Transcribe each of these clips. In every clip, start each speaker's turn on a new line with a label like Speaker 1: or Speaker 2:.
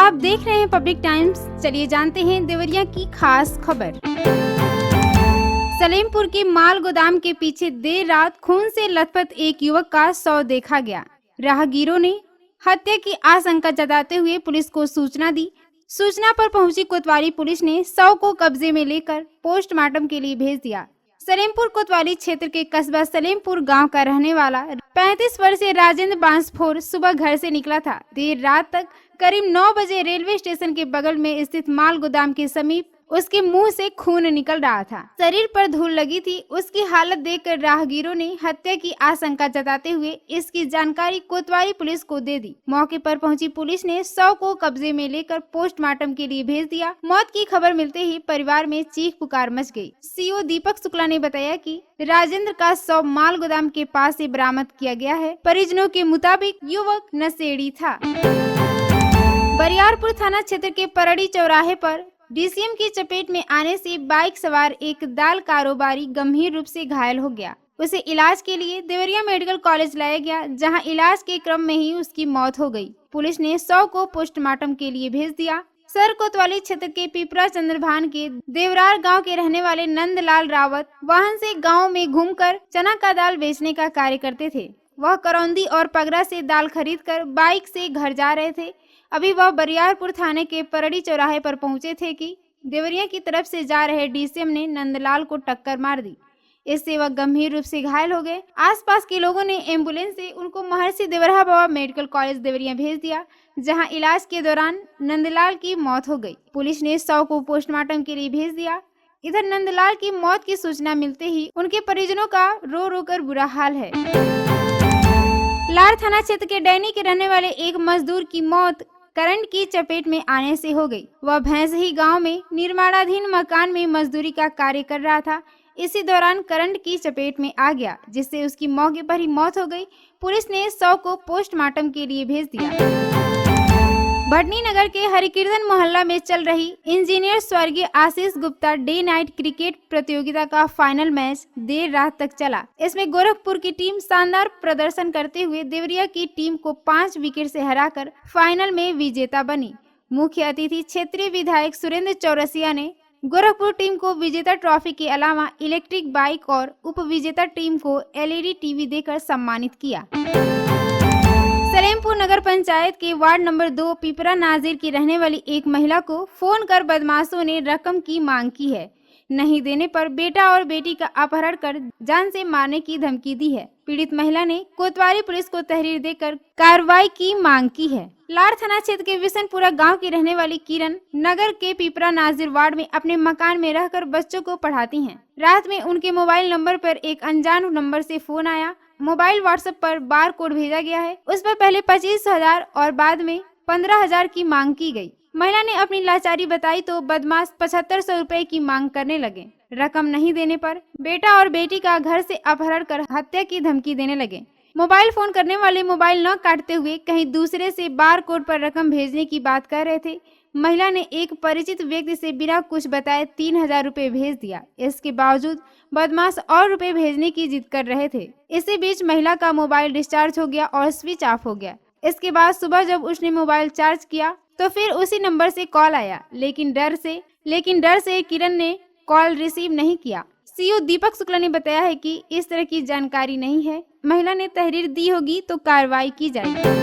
Speaker 1: आप देख रहे हैं पब्लिक टाइम्स। चलिए जानते हैं देवरिया की खास खबर। सलेमपुर के माल गोदाम के पीछे देर रात खून से लथपथ एक युवक का शव देखा गया। राहगीरों ने हत्या की आशंका जताते हुए पुलिस को सूचना दी। सूचना पर पहुंची कोतवाली पुलिस ने शव को कब्जे में लेकर पोस्टमार्टम के लिए भेज दिया। सलेमपुर कोतवाली क्षेत्र के कस्बा सलेमपुर गांव का रहने वाला 35 वर्षीय राजेंद्र बांसफोर सुबह घर से निकला था। देर रात तक करीब 9 बजे रेलवे स्टेशन के बगल में स्थित माल गोदाम के समीप उसके मुंह से खून निकल रहा था। शरीर पर धूल लगी थी। उसकी हालत देखकर राहगीरों ने हत्या की आशंका जताते हुए इसकी जानकारी कोतवाली पुलिस को दे दी। मौके पर पहुंची पुलिस ने शव को कब्जे में लेकर पोस्टमार्टम के लिए भेज दिया। मौत की खबर मिलते ही परिवार में चीख पुकार मच गई। सीओ दीपक शुक्ला ने बताया कि राजेंद्र का शव माल गोदाम के पास से बरामद किया गया है। परिजनों के मुताबिक युवक नशेड़ी था। बरियारपुर थाना क्षेत्र के परड़ी चौराहे पर डीसीएम की चपेट में आने से बाइक सवार एक दाल कारोबारी गंभीर रूप से घायल हो गया। उसे इलाज के लिए देवरिया मेडिकल कॉलेज लाया गया, जहां इलाज के क्रम में ही उसकी मौत हो गई। पुलिस ने शव को पोस्टमार्टम के लिए भेज दिया। सर कोतवाली क्षेत्र के पिपरा चंद्रभान के देवरार गांव के रहने वाले नंदलाल रावत वाहन से गांव में घूमकर चना का दाल बेचने का कार्य करते थे। वह करौंदी और पगरा से दाल खरीदकर बाइक से घर जा रहे थे। अभी वह बरियारपुर थाने के परड़ी चौराहे पर पहुंचे थे कि देवरिया की तरफ से जा रहे डीसीएम ने नंदलाल को टक्कर मार दी। इससे वह गंभीर रूप से घायल हो गए। आसपास के लोगों ने एम्बुलेंस से उनको महर्षि देवरा बाबा मेडिकल कॉलेज देवरिया भेज दिया, जहां इलाज के दौरान नंदलाल की मौत हो गई। पुलिस ने शव को पोस्टमार्टम के लिए भेज दिया। इधर नंदलाल की मौत की सूचना मिलते ही उनके परिजनों का रो रो कर बुरा हाल है। लार थाना क्षेत्र के डैनी के रहने वाले एक मजदूर की मौत करंट की चपेट में आने से हो गई। वह भैंसही गांव में निर्माणाधीन मकान में मजदूरी का कार्य कर रहा था। इसी दौरान करंट की चपेट में आ गया, जिससे उसकी मौके पर ही मौत हो गई। पुलिस ने शव को पोस्टमार्टम के लिए भेज दिया। भटनी नगर के हरिकीर्तन मोहल्ला में चल रही इंजीनियर स्वर्गीय Ashish Gupta day night cricket प्रतियोगिता का फाइनल मैच देर रात तक चला। इसमें गोरखपुर की टीम शानदार प्रदर्शन करते हुए देवरिया की टीम को 5 विकेट से हराकर फाइनल में विजेता बनी। मुख्य अतिथि क्षेत्रीय विधायक सुरेंद्र चौरसिया ने गोरखपुर टीम को विजेता ट्रॉफी के अलावा इलेक्ट्रिक बाइक और उप विजेता टीम को LED टीवी देकर सम्मानित किया। सलेमपुर नगर पंचायत के वार्ड नंबर 2 पिपरा नाजिर की रहने वाली एक महिला को फोन कर बदमाशों ने रकम की मांग की है। नहीं देने पर बेटा और बेटी का अपहरण कर जान से मारने की धमकी दी है। पीड़ित महिला ने कोतवाली पुलिस को तहरीर देकर कार्रवाई की मांग की है। लार थाना क्षेत्र के विशनपुरा गांव की रहने वाली किरण नगर के पिपरा नाजिर वार्ड में अपने मकान में रहकर बच्चों को पढ़ाती हैं। रात में उनके मोबाइल नंबर पर एक अनजान नंबर से फोन आया। मोबाइल व्हाट्सएप पर बार कोड भेजा गया है। उस पर पहले 25,000 और बाद में 15,000 की मांग की गई। महिला ने अपनी लाचारी बताई तो बदमाश 7500 रुपए की मांग करने लगे। रकम नहीं देने पर बेटा और बेटी का घर से अपहरण कर हत्या की धमकी देने लगे। मोबाइल फोन करने वाले मोबाइल न काटते हुए कहीं दूसरे से बार कोड पर रकम भेजने की बात कर रहे थे। महिला ने एक परिचित व्यक्ति से बिना कुछ बताए 3000 रुपए भेज दिया। इसके बावजूद बदमाश और रुपए भेजने की जिद कर रहे थे। इसी बीच महिला का मोबाइल डिस्चार्ज हो गया और स्विच ऑफ हो गया। इसके बाद सुबह जब उसने मोबाइल चार्ज किया तो फिर उसी नंबर से कॉल आया, लेकिन डर से किरण ने कॉल रिसीव नहीं किया। सीओ दीपक शुक्ला ने बताया है कि इस तरह की जानकारी नहीं है। महिला ने तहरीर दी होगी तो कार्रवाई की जाएगी।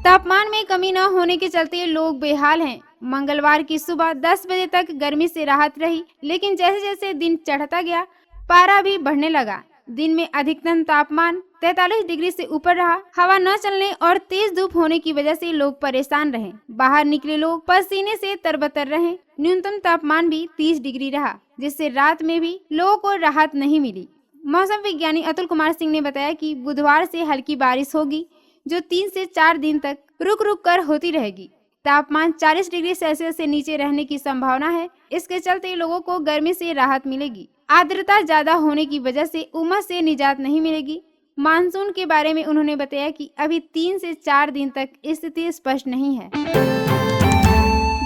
Speaker 1: तापमान में कमी न होने के चलते लोग बेहाल हैं। मंगलवार की सुबह 10 बजे तक गर्मी से राहत रही, लेकिन जैसे जैसे दिन चढ़ता गया पारा भी बढ़ने लगा। दिन में अधिकतम तापमान 43 डिग्री से ऊपर रहा। हवा न चलने और तेज धूप होने की वजह से लोग परेशान रहे। बाहर निकले लोग पसीने से तरबतर रहे। न्यूनतम तापमान भी 30 डिग्री रहा, जिससे रात में भी लोगों को राहत नहीं मिली। मौसम विज्ञानी अतुल कुमार सिंह ने बताया कि बुधवार से हल्की बारिश होगी, जो 3 से 4 दिन तक रुक रुक कर होती रहेगी। तापमान 40 डिग्री सेल्सियस से नीचे रहने की संभावना है। इसके चलते लोगों को गर्मी से राहत मिलेगी। आर्द्रता ज्यादा होने की वजह से उमस से निजात नहीं मिलेगी। मानसून के बारे में उन्होंने बताया कि अभी 3 से 4 दिन तक स्थिति स्पष्ट नहीं है।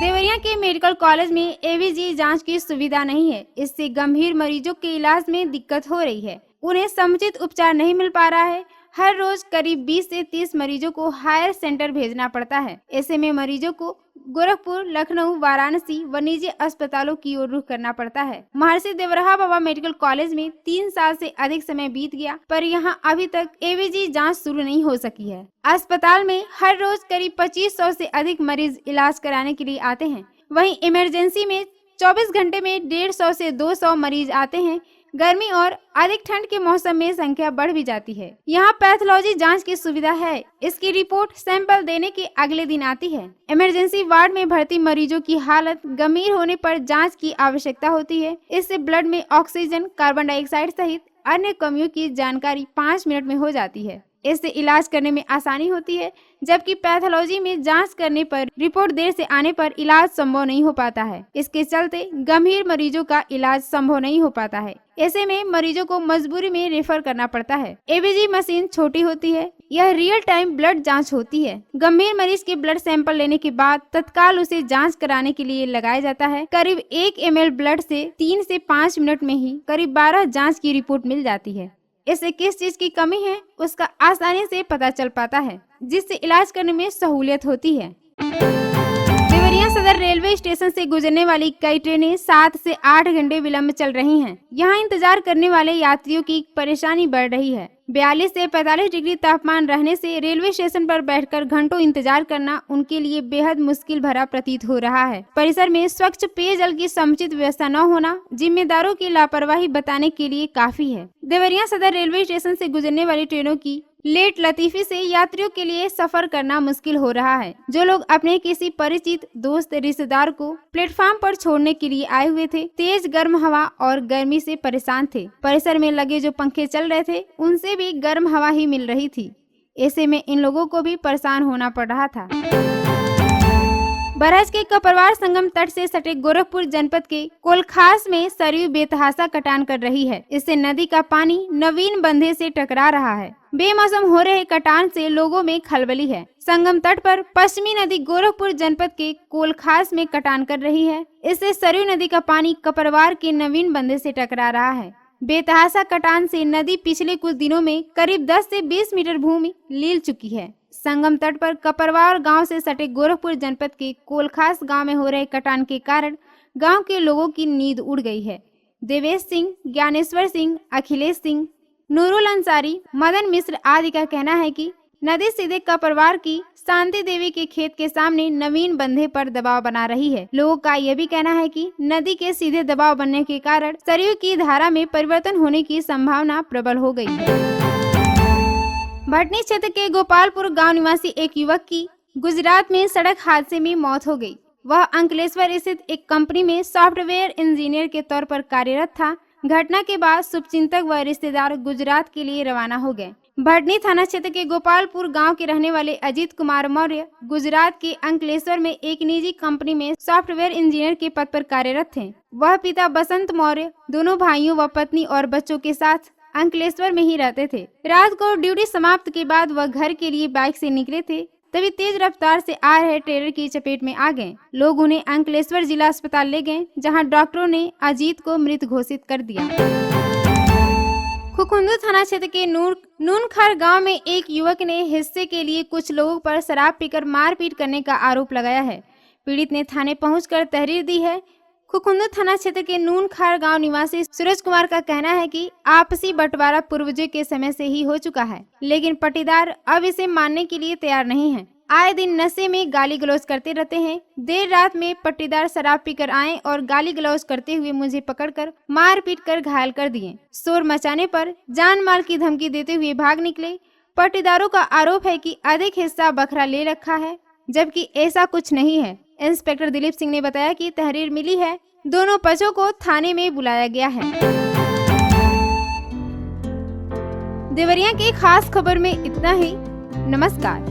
Speaker 1: देवरिया के मेडिकल कॉलेज में ABG जांच की सुविधा नहीं है। इससे गंभीर मरीजों के इलाज में दिक्कत हो रही है। उन्हें समुचित उपचार नहीं मिल पा रहा है। हर रोज करीब 20 से 30 मरीजों को हायर सेंटर भेजना पड़ता है। ऐसे में मरीजों को गोरखपुर, लखनऊ, वाराणसी व निजी अस्पतालों की ओर रुख करना पड़ता है। महर्षि देवराहा बाबा मेडिकल कॉलेज में 3 साल से अधिक समय बीत गया, पर यहाँ अभी तक एवीजी जांच शुरू नहीं हो सकी है। अस्पताल में हर रोज करीब 2500 से अधिक मरीज इलाज कराने के लिए आते हैं। वहीं इमरजेंसी में 24 घंटे में 150 से 200 मरीज आते हैं। गर्मी और अधिक ठंड के मौसम में संख्या बढ़ भी जाती है। यहाँ पैथोलॉजी जांच की सुविधा है। इसकी रिपोर्ट सैंपल देने के अगले दिन आती है। इमरजेंसी वार्ड में भर्ती मरीजों की हालत गंभीर होने पर जांच की आवश्यकता होती है। इससे ब्लड में ऑक्सीजन, कार्बन डाइऑक्साइड सहित अन्य कमियों की जानकारी 5 मिनट में हो जाती है। इससे इलाज करने में आसानी होती है, जबकि पैथोलॉजी में जांच करने पर रिपोर्ट देर से आने पर इलाज संभव नहीं हो पाता है। इसके चलते गंभीर मरीजों का इलाज संभव नहीं हो पाता है। ऐसे में मरीजों को मजबूरी में रेफर करना पड़ता है। एबीजी मशीन छोटी होती है। यह रियल टाइम ब्लड जांच होती है। गंभीर मरीज के ब्लड सैंपल लेने के बाद तत्काल उसे जांच कराने के लिए लगाया जाता है। करीब 1 ml ब्लड से 3 से 5 मिनट में ही करीब 12 जांच की रिपोर्ट मिल जाती है। इससे किस चीज की कमी है उसका आसानी से पता चल पाता है, जिससे इलाज करने में सहूलियत होती है। देवरिया सदर रेलवे स्टेशन से गुजरने वाली कई ट्रेनें 7 से 8 घंटे विलंब चल रही हैं। यहाँ इंतजार करने वाले यात्रियों की परेशानी बढ़ रही है। 42 से 45 डिग्री तापमान रहने से रेलवे स्टेशन पर बैठकर घंटों इंतजार करना उनके लिए बेहद मुश्किल भरा प्रतीत हो रहा है। परिसर में स्वच्छ पेयजल की समुचित व्यवस्था न होना जिम्मेदारों की लापरवाही बताने के लिए काफी है। देवरिया सदर रेलवे स्टेशन से गुजरने वाली ट्रेनों की लेट लतीफी से यात्रियों के लिए सफर करना मुश्किल हो रहा है। जो लोग अपने किसी परिचित दोस्त रिश्तेदार को प्लेटफॉर्म पर छोड़ने के लिए आए हुए थे, तेज गर्म हवा और गर्मी से परेशान थे। परिसर में लगे जो पंखे चल रहे थे उनसे भी गर्म हवा ही मिल रही थी। ऐसे में इन लोगों को भी परेशान होना पड़ रहा था। बरहज के कपरवार संगम तट से सटे गोरखपुर जनपद के कोलखास में सरयू बेतहासा कटान कर रही है। इससे नदी का पानी नवीन बंधे से टकरा रहा है। बेमौसम हो रहे कटान से लोगों में खलबली है। संगम तट पर पश्चिमी नदी गोरखपुर जनपद के कोलखास में कटान कर रही है। इससे सरयू नदी का पानी कपरवार के नवीन बंधे से टकरा रहा है। बेतहासा कटान से नदी पिछले कुछ दिनों में करीब 10 से 20 मीटर भूमि लील चुकी है। संगम तट पर कपरवार गांव से सटे गोरखपुर जनपद के कोलखास गांव में हो रहे कटान के कारण गांव के लोगों की नींद उड़ गई है। देवेश सिंह, ज्ञानेश्वर सिंह, अखिलेश सिंह, नूरुल अंसारी, मदन मिश्र आदि का कहना है कि नदी सीधे कपरवार की शांति देवी के खेत के सामने नवीन बंधे पर दबाव बना रही है। लोगों का यह भी कहना है कि नदी के सीधे दबाव बनने के कारण सरयू की धारा में परिवर्तन होने की संभावना प्रबल हो गई है। भटनी क्षेत्र के गोपालपुर गांव निवासी एक युवक की गुजरात में सड़क हादसे में मौत हो गई। वह अंकलेश्वर स्थित एक कंपनी में सॉफ्टवेयर इंजीनियर के तौर पर कार्यरत था। घटना के बाद शुभचिंतक व रिश्तेदार गुजरात के लिए रवाना हो गए। भटनी थाना क्षेत्र के गोपालपुर गांव के रहने वाले अजीत कुमार मौर्य गुजरात के अंकलेश्वर में एक निजी कंपनी में सॉफ्टवेयर इंजीनियर के पद पर कार्यरत थे। वह पिता बसंत मौर्य दोनों भाइयों व पत्नी और बच्चों के साथ अंकलेश्वर में ही रहते थे। रात को ड्यूटी समाप्त के बाद वह घर के लिए बाइक से निकले थे, तभी तेज रफ्तार से आ रहे ट्रेलर की चपेट में आ गए। लोग उन्हें अंकलेश्वर जिला अस्पताल ले गए, जहां डॉक्टरों ने अजीत को मृत घोषित कर दिया। खुखुंदू थाना क्षेत्र के नूनखर गांव में एक युवक ने हिस्से के लिए कुछ लोगों पर शराब पीकर मारपीट करने का आरोप लगाया है। पीड़ित ने थाने पहुंचकर तहरीर दी है। खुखुंदू थाना क्षेत्र के नूनखार गांव निवासी सूरज कुमार का कहना है कि आपसी बंटवारा पूर्वजों के समय से ही हो चुका है, लेकिन पट्टीदार अब इसे मानने के लिए तैयार नहीं है। आए दिन नशे में गाली गलौज करते रहते हैं। देर रात में पट्टीदार शराब पीकर आए और गाली गलौज करते हुए मुझे पकड़कर मारपीट कर घायल कर दिए। शोर मचाने पर जान माल की धमकी देते हुए भाग निकले। पट्टीदारों का आरोप है कि अधिक हिस्सा बखरा ले रखा है, जबकि ऐसा कुछ नहीं है। इंस्पेक्टर दिलीप सिंह ने बताया कि तहरीर मिली है, दोनों पक्षों को थाने में बुलाया गया है। देवरिया की खास खबर में इतना ही। नमस्कार।